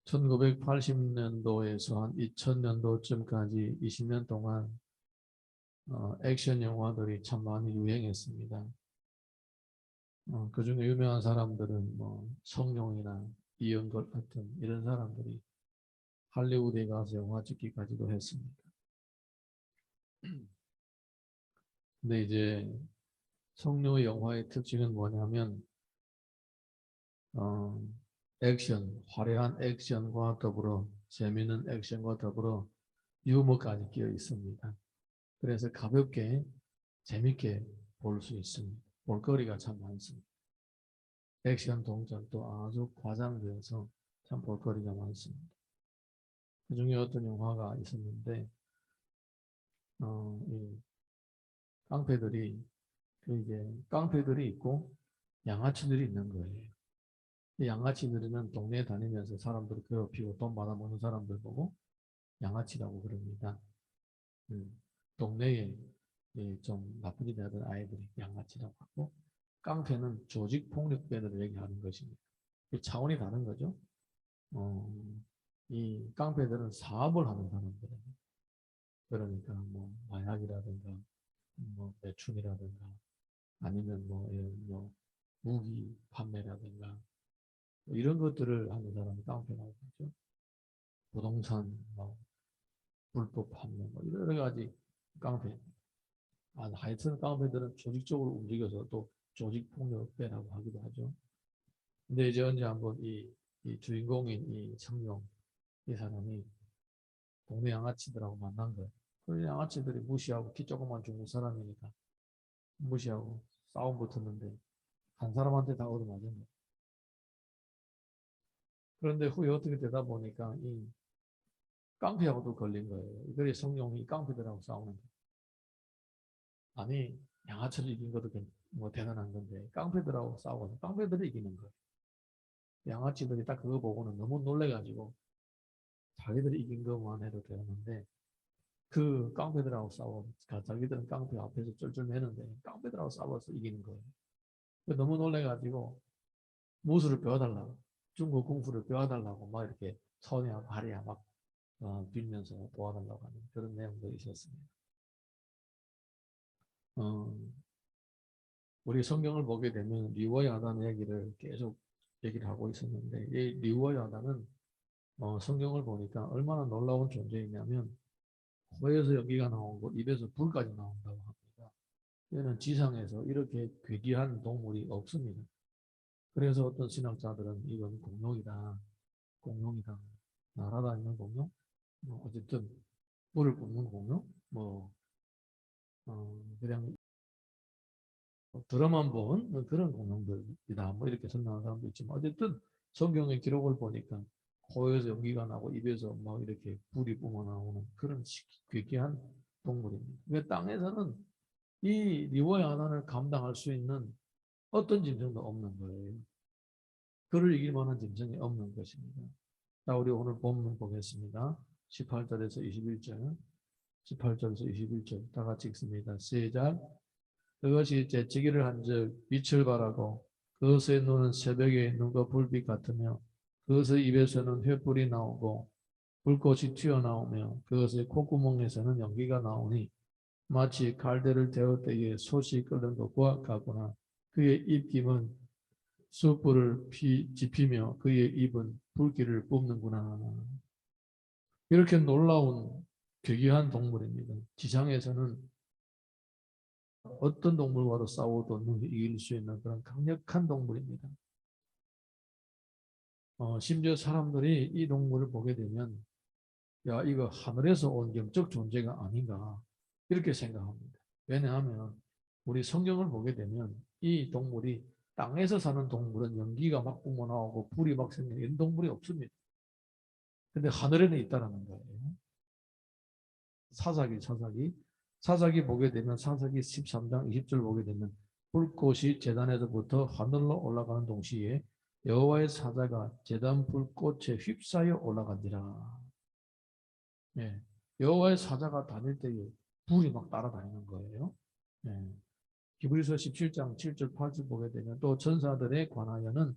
1980년도에서 한 2000년도쯤까지 20년 동안 액션 영화들이 참 많이 유행했습니다. 그중에 유명한 사람들은 뭐 성룡이나 이영걸 같은 이런 사람들이 할리우드에 가서 영화 찍기까지도 했습니다. 근데 이제 성룡 영화의 특징은 뭐냐면 액션, 화려한 액션과 더불어 재미있는 액션과 더불어 유머까지 끼어 있습니다. 그래서 가볍게 재밌게 볼 수 있습니다. 볼거리가 참 많습니다. 액션 동작도 아주 과장되어서 참 볼거리가 많습니다. 그 중에 어떤 영화가 있었는데 이 깡패들이 이제 깡패들이 있고 양아치들이 있는 거예요. 이 양아치들은 동네에 다니면서 사람들을 괴롭히고 돈 받아먹는 사람들 보고 양아치라고 그럽니다. 동네에 좀 나쁜 짓 하던 아이들이 양아치라고 하고, 깡패는 조직폭력배들을 얘기하는 것입니다. 차원이 다른 거죠. 이 깡패들은 사업을 하는 사람들이에요. 그러니까 뭐 마약이라든가 뭐 매춘이라든가 아니면 뭐 무기 판매라든가 뭐 이런 것들을 하는 사람이 깡패라고 하죠. 부동산, 뭐 불법 판매, 뭐 여러 가지 깡패. 하여튼 깡패들은 조직적으로 움직여서 또 조직폭력배라고 하기도 하죠. 근데 이제 언제 한번 이 주인공인 이 성룡, 이 사람이 동네 양아치들하고 만난 거예요. 그 양아치들이 무시하고 키 조그만 중국 사람이니까 무시하고 싸움 붙었는데 한 사람한테 다 얻어맞은 거예요. 그런데 후에 어떻게 되다 보니까 이 깡패하고도 걸린 거예요. 그래 성룡이 깡패들하고 싸우는 거예요. 아니 양아치를 이긴 것도 뭐 대단한 건데 깡패들하고 싸워서 깡패들이 이기는 거예요. 양아치들이 딱 그거 보고는 너무 놀래가지고 자기들이 이긴 것만 해도 되는데 그 깡패들하고 싸워 자기들은 깡패 앞에서 쫄쫄 매는데 깡패들하고 싸워서 이기는 거예요. 너무 놀래가지고 무술을 배워달라고 중국 공부를 배워달라고 막 이렇게 손이야 발이야 막 빌면서 도와달라고 하는 그런 내용도 있었습니다. 우리 성경을 보게 되면 리워 야단 얘기를 계속 얘기를 하고 있었는데 이 리워 야단은 성경을 보니까 얼마나 놀라운 존재이냐면 코에서 연기가 나오고 입에서 불까지 나온다고 합니다. 얘는 지상에서 이렇게 괴기한 동물이 없습니다. 그래서 어떤 신학자들은 이건 공룡이다. 공룡이다. 날아다니는 공룡? 어쨌든 물을 뿜는 공룡? 그냥 드라마만 본 그런 공룡들이다. 뭐 이렇게 설명하는 사람도 있지만 어쨌든 성경의 기록을 보니까 코에서 연기가 나고 입에서 막 이렇게 불이 뿜어나오는 그런 괴기한 동물입니다. 왜 땅에서는 이 리워의 하나를 감당할 수 있는 어떤 짐승도 없는 거예요. 그를 이길 만한 짐승이 없는 것입니다. 자, 우리 오늘 본문 보겠습니다. 18절에서 21절, 18절에서 21절 다 같이 읽습니다. 시작. 그것이 재치기를 한즉 빛을 발하고 그것의 눈은 새벽의 눈과 불빛 같으며 그것의 입에서는 횃불이 나오고 불꽃이 튀어나오며 그것의 콧구멍에서는 연기가 나오니 마치 갈대를 데울 때에 솥이 끓는 것과 같구나. 그의 입김은 숯불을 지피며 그의 입은 불길을 뿜는구나. 이렇게 놀라운 괴기한 동물입니다. 지상에서는 어떤 동물과도 싸워도 능히 이길 수 있는 그런 강력한 동물입니다. 심지어 사람들이 이 동물을 보게 되면 야 이거 하늘에서 온 영적 존재가 아닌가 이렇게 생각합니다. 왜냐하면 우리 성경을 보게 되면 이 동물이 땅에서 사는 동물은 연기가 막 뿜어나오고 불이 막 생기는 이런 동물이 없습니다. 근데 하늘에는 있다라는 거예요. 사사기 보게 되면 사사기 13장 20절 보게 되면 불꽃이 제단에서부터 하늘로 올라가는 동시에 여호와의 사자가 제단 불꽃에 휩싸여 올라간디라. 예, 여호와의 사자가 다닐 때에 불이 막 따라다니는 거예요. 예, 히브리서 17장 7절 8절 보게 되면 또 천사들에 관하여는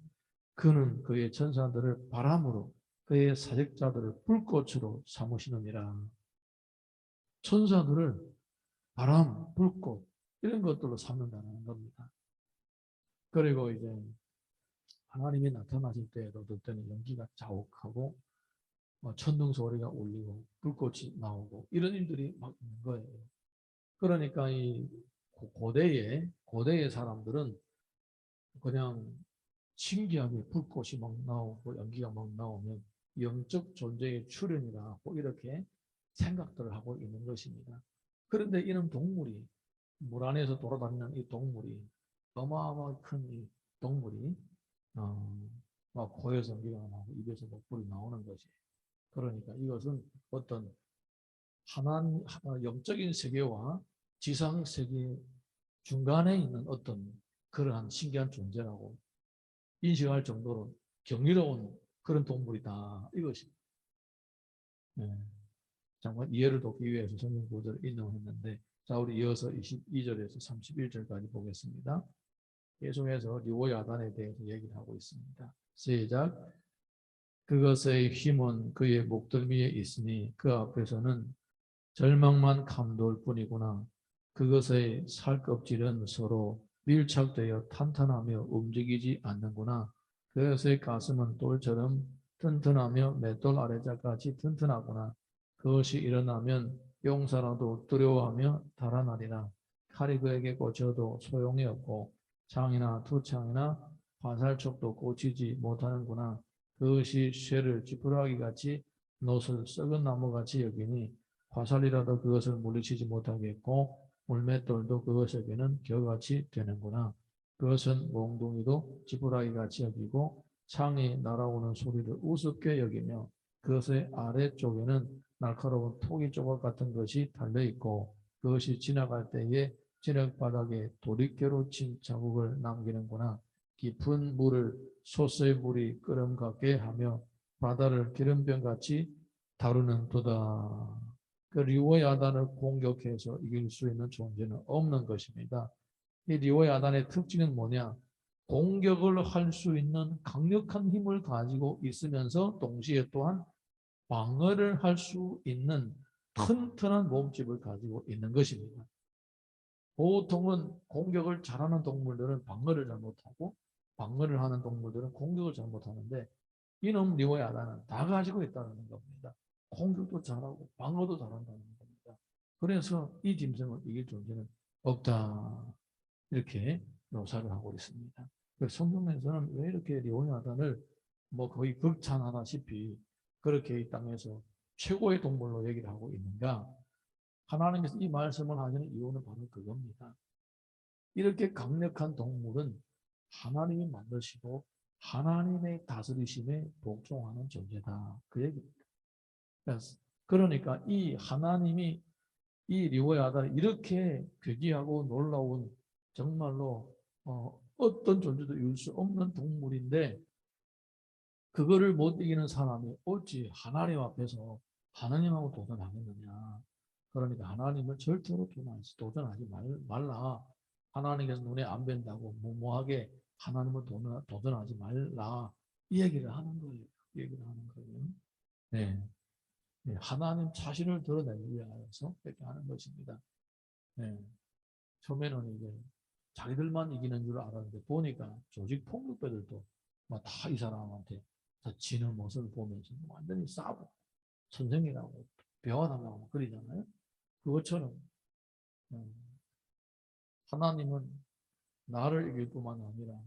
그는 그의 천사들을 바람으로 그의 사역자들을 불꽃으로 삼으시느니라. 천사들을 바람, 불꽃 이런 것들로 삼는다는 겁니다. 그리고 이제 하나님이 나타나실 때에도 어떨 때는 연기가 자욱하고 천둥 소리가 울리고 불꽃이 나오고 이런 일들이 막 있는 거예요. 그러니까 이 고대의 사람들은 그냥 신기하게 불꽃이 막 나오고 연기가 막 나오면 영적 존재의 출현이다 뭐 이렇게 생각들을 하고 있는 것입니다. 그런데 이런 동물이 물 안에서 돌아다니는 이 동물이 어마어마하게 큰 이 동물이 막 코에서 연기가 나고 입에서 목불이 나오는 것이 그러니까 이것은 어떤 하나님 영적인 세계와 지상 세계 중간에 있는 어떤 그러한 신기한 존재라고 인식할 정도로 경이로운 그런 동물이다 이것입니다. 네. 정말 이해를 돕기 위해서 성경 구절을 인용했는데 자 우리 이어서 22절에서 31절까지 보겠습니다. 계속해서 리오야단에 대해서 얘기를 하고 있습니다. 시작. 그것의 힘은 그의 목덜미에 있으니 그 앞에서는 절망만 감돌 뿐이구나. 그것의 살껍질은 서로 밀착되어 탄탄하며 움직이지 않는구나. 그것의 가슴은 돌처럼 튼튼하며 맷돌 아래자같이 튼튼하구나. 그것이 일어나면 용사라도 두려워하며 달아나리라. 칼이 그에게 꽂혀도 소용이 없고 창이나 투창이나 화살촉도 꽂히지 못하는구나. 그것이 쇠를 지푸라기같이 노슬 썩은 나무같이 여기니 화살이라도 그것을 물리치지 못하겠고 물맷돌도 그것에게는 겨같이 되는구나. 그것은 몽둥이도 지푸라기같이 여기고 창이 날아오는 소리를 우습게 여기며 그것의 아래쪽에는 날카로운 토기 조각 같은 것이 달려있고 그것이 지나갈 때에 지륵바닥에 도리깨로 친 자국을 남기는구나. 깊은 물을 솥의 물이 끓음 같게 하며 바다를 기름병같이 다루는도다. 그 리오야단을 공격해서 이길 수 있는 존재는 없는 것입니다. 이 리오야단의 특징은 뭐냐? 공격을 할 수 있는 강력한 힘을 가지고 있으면서 동시에 또한 방어를 할 수 있는 튼튼한 몸집을 가지고 있는 것입니다. 보통은 공격을 잘하는 동물들은 방어를 잘 못하고 방어를 하는 동물들은 공격을 잘 못하는데 이놈 리오야단은 다 가지고 있다는 겁니다. 공격도 잘하고 방어도 잘한다는 겁니다. 그래서 이 짐승을 이길 존재는 없다. 이렇게 묘사를 하고 있습니다. 성경에서는 왜 이렇게 리오야단을 뭐 거의 극찬하다시피 그렇게 이 땅에서 최고의 동물로 얘기를 하고 있는가? 하나님께서 이 말씀을 하시는 이유는 바로 그겁니다. 이렇게 강력한 동물은 하나님이 만드시고 하나님의 다스리심에 복종하는 존재다. 그 얘기입니다. 그러니까 이 하나님이 이 리오야단을 이렇게 괴기하고 놀라운 정말로 어떤 존재도 이룰 수 없는 동물인데 그거를 못 이기는 사람이 어찌 하나님 앞에서 하나님하고 도전하겠느냐. 그러니까 하나님을 절대로 도전하지 말라. 하나님께서 눈에 안 뵌다고 무모하게 하나님을 도전하지 말라. 이 얘기를 하는 거예요. 이 얘기를 하는 거예요. 네. 네. 하나님 자신을 드러내기 위하여서 그렇게 하는 것입니다. 네. 처음에는 이제 자기들만 이기는 줄 알았는데 보니까 조직 폭력배들도 다 이 사람한테 다 지는 모습을 보면서 완전히 싸고 선생이라고 배워달라고 그러잖아요. 그것처럼 하나님은 나를 이길 뿐만 아니라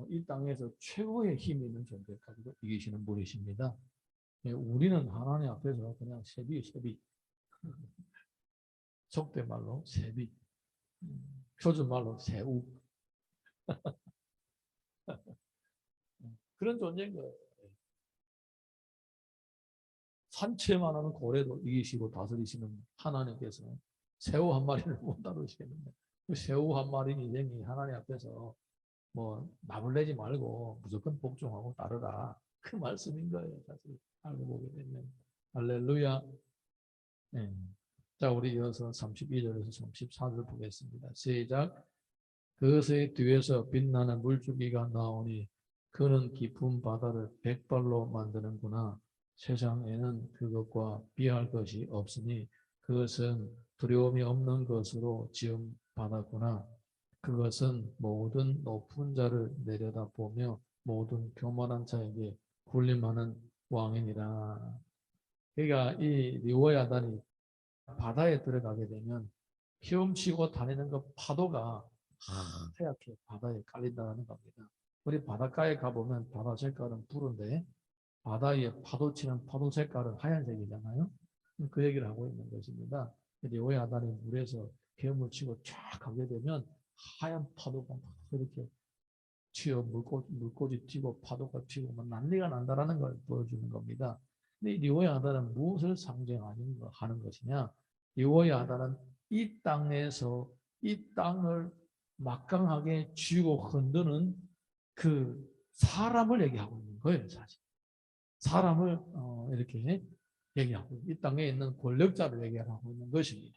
이 땅에서 최고의 힘이 있는 존재까지도 이기시는 분이십니다. 우리는 하나님 앞에서 그냥 세비 속된 말로 세비 표준 말로 새우 그런 존재인 거예요. 산채만 하는 고래도 이기시고 다스리시는 하나님께서 새우 한 마리를 못 다루시겠는데 그 새우 한 마리 인생이 하나님 앞에서 뭐 나불내지 말고 무조건 복종하고 따르라 그 말씀인 거예요. 사실 알고 보게 되면 할렐루야. 네. 자 우리 이어서 32절에서 34절 보겠습니다. 시작. 그것의 뒤에서 빛나는 물줄기가 나오니 그는 깊은 바다를 백발로 만드는구나. 세상에는 그것과 비할 것이 없으니 그것은 두려움이 없는 것으로 지은 바다구나. 그것은 모든 높은 자를 내려다보며 모든 교만한 자에게 군림하는 왕이니라. 그러니까 이 리워야단이 바다에 들어가게 되면 헤엄치고 다니는 그 파도가 하얗게 바다에 깔린다는 겁니다. 우리 바닷가에 가보면 바다 색깔은 푸른데 바다에 파도 치는 파도 색깔은 하얀색이잖아요. 그 얘기를 하고 있는 것입니다. 리워야단이 물에서 헤엄을 치고 쫙 가게 되면 하얀 파도가 막 이렇게 튀어 물꽃이 튀고 파도가 튀고 막 난리가 난다라는 걸 보여주는 겁니다. 근데 리워야단은 무엇을 상징하는 것이냐? 리워야단은 이 땅에서 이 땅을 막강하게 쥐고 흔드는 그 사람을 얘기하고 있는 거예요, 사실. 사람을 이렇게 얘기하고 이 땅에 있는 권력자를 얘기하고 있는 것입니다.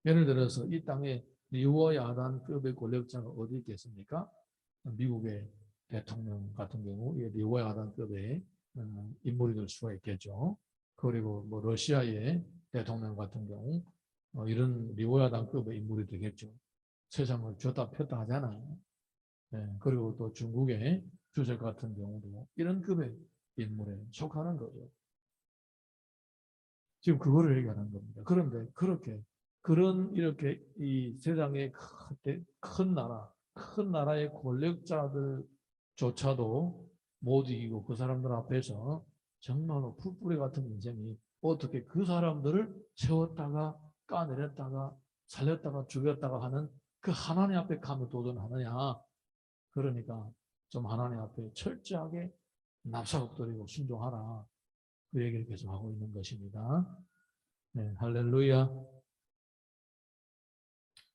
예를 들어서 이 땅에 리워야단급의 권력자가 어디 있겠습니까? 미국의 대통령 같은 경우 리워야단급의 인물이 될 수가 있겠죠. 그리고 뭐 러시아의 대통령 같은 경우 이런 리워야단급의 인물이 되겠죠. 세상을 쥐었다 폈다 하잖아요. 네, 그리고 또 중국의 주석 같은 경우도 이런 급의 인물에 속하는 거죠. 지금 그거를 얘기하는 겁니다. 그런데 그런 이렇게 이 세상의 큰 나라, 큰 나라의 권력자들조차도 못 이기고 그 사람들 앞에서 정말로 풀뿌리 같은 인생이 어떻게 그 사람들을 세웠다가 까내렸다가 살렸다가 죽였다가 하는 그 하나님 앞에 감히 도전하느냐. 그러니까 좀 하나님 앞에 철저하게 납작 엎드리고 순종하라. 그 얘기를 계속 하고 있는 것입니다. 네, 할렐루야.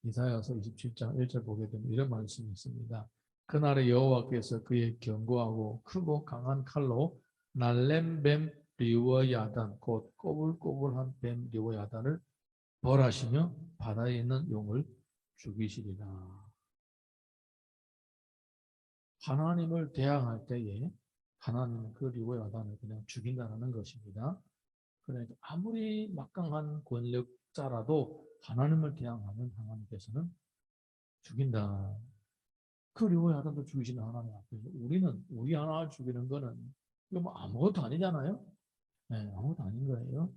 이사야서 27장 1절 보게 되면 이런 말씀이 있습니다. 그날에 여호와께서 그의 견고하고 크고 강한 칼로 날렘뱀 리워야단 곧 꼬불꼬불한 뱀 리워야단을 벌하시며 바다에 있는 용을 죽이시리라. 하나님을 대항할 때에 하나님은 그 리워야단을 그냥 죽인다는 것입니다. 그러니까 아무리 막강한 권력자라도 하나님을 대항하면 하나님께서는 죽인다. 그 리워야단도 죽이시는 하나님 앞에서 우리 하나를 죽이는 거는 이거 뭐 아무것도 아니잖아요. 네, 아무것도 아닌 거예요.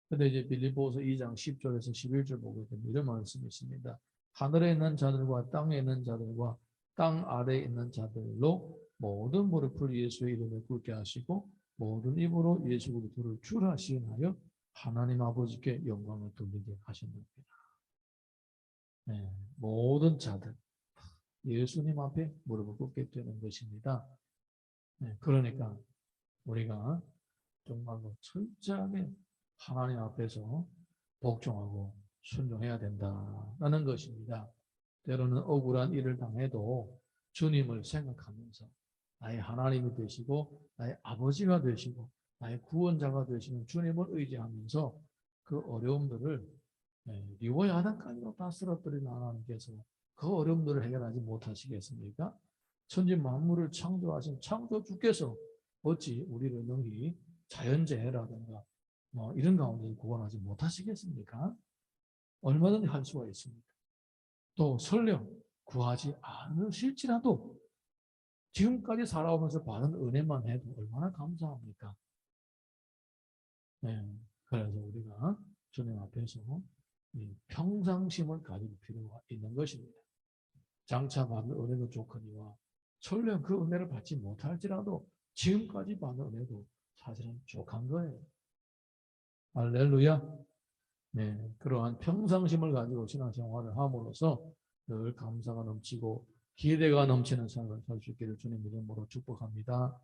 근데 이제 빌립보서 2장 10절에서 11절 보게 되면 이런 말씀이 있습니다. 하늘에 있는 자들과 땅에 있는 자들과 땅 아래에 있는 자들로 모든 무릎을 예수의 이름에 꿇게 하시고 모든 입으로 예수 그리스도를 주라 시인하여 하나님 아버지께 영광을 돌리게 하셨습니다. 네, 모든 자들 예수님 앞에 무릎을 꿇게 되는 것입니다. 네, 그러니까 우리가 정말로 철저하게 하나님 앞에서 복종하고 순종해야 된다는 것입니다. 때로는 억울한 일을 당해도 주님을 생각하면서 나의 하나님이 되시고 나의 아버지가 되시고 나의 구원자가 되시는 주님을 의지하면서 그 어려움들을 리워야단까지도 다 쓰러뜨리는 하나님께서 그 어려움들을 해결하지 못하시겠습니까? 천지 만물을 창조하신 창조주께서 어찌 우리를 능히 자연재해라든가 뭐 이런 가운데 구원하지 못하시겠습니까? 얼마든지 할 수가 있습니다. 또 설령 구하지 않으실지라도 지금까지 살아오면서 받은 은혜만 해도 얼마나 감사합니까? 네, 그래서 우리가 주님 앞에서 평상심을 가질 필요가 있는 것입니다. 장차 받은 은혜도 좋거니와 설령 그 은혜를 받지 못할지라도 지금까지 받은 은혜도 사실은 족한 거예요. 할렐루야. 네, 그러한 평상심을 가지고 신앙생활을 함으로써 늘 감사가 넘치고 기대가 넘치는 삶을 살 수 있기를 주님 이름으로 축복합니다.